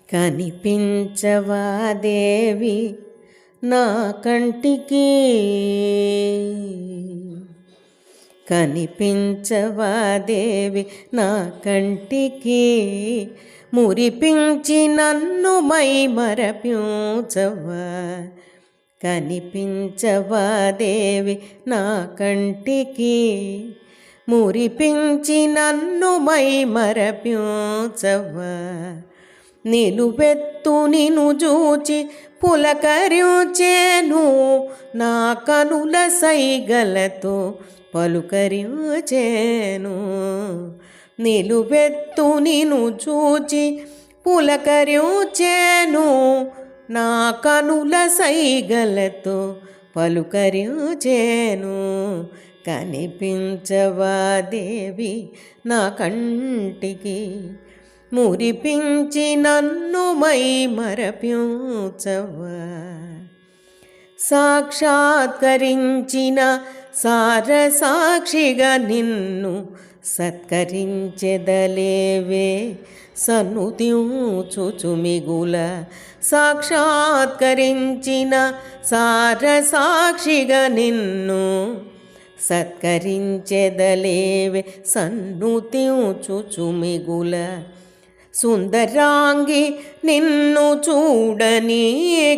కనిపించవా దేవి నా కంటికి, కనిపించవా దేవి నా కంటికి, మురిపించి నన్ను మై మరపించవా. కనిపించవా దేవి నా కంటికి, మురిపించి నన్ను మై మరపించవా. నిలువెత్తు నిను చూచి పులకరించేను, నా కనుల సైగలతో పలుకరించేను. నిలువెత్తు నిను చూచి పులకరించేను, నా కనుల సైగలతో పలుకరించేను. కనిపించవా దేవి నా కంటికి, మురిపించి నన్ను మై మరపించవా. సాక్షాత్కరించిన సారసాక్షిగా నిన్ను సత్కరించెదలేవే సన్నుతించుచు మిగుల. సాక్షాత్కరించిన సారసాక్షిగా నిన్ను సత్కరించెదలేవే సన్నుతించుచు మిగుల. సుందరాంగి నిన్ను చూడని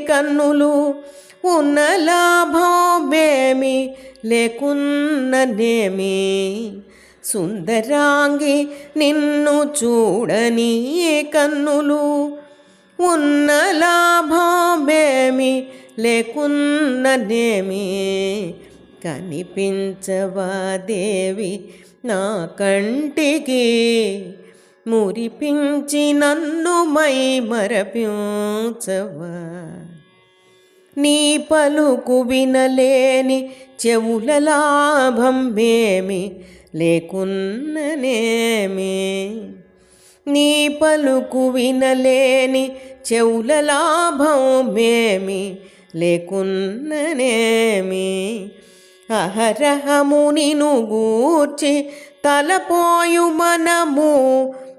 కన్నులు ఉన్న లాభమేమి లేకున్ననేమి. సుందరాంగి నిన్ను చూడని కన్నులు ఉన్న లాభమేమి లేకున్ననేమి. కనిపించవా దేవి నా కంటికి, మురిపించి నన్ను మై మరపించవా. నీ పలుకు వినలేని చెవుల లాభమేమి లేకున్ననేమి. నీ పలుకు వినలేని చెవుల లాభమేమి లేకున్ననేమి. అహరహము నిన్ను గూర్చి తలపోయు మనము,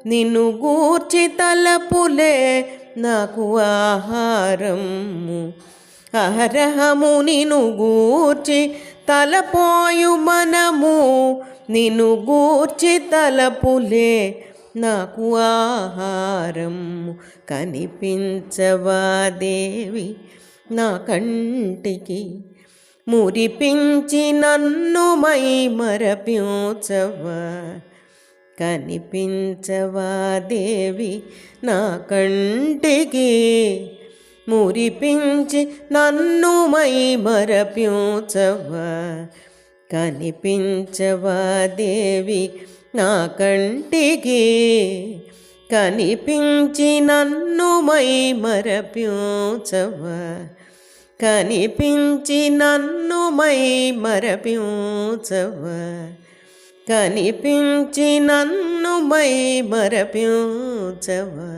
నిన్ను గూర్చి తలపులే నాకు ఆహారము. అహరహము నిన్ను గూర్చి తలపోయు మనము, నిన్ను గూర్చి తలపులే నాకు ఆహారము. కనిపించవా దేవి నా కంటికి, మురిపించి నన్ను మై మరపించవా. కనిపించవా దేవి నా కంటికి, మురిపించి నన్ను మై మరపించవా. కనిపించవా దేవి నా కంటికి, కనిపించి నన్ను మై మరపించవా. కనిపించి నన్ను మై మరపించవా. కనిపించి నన్ను మై మరపించవా.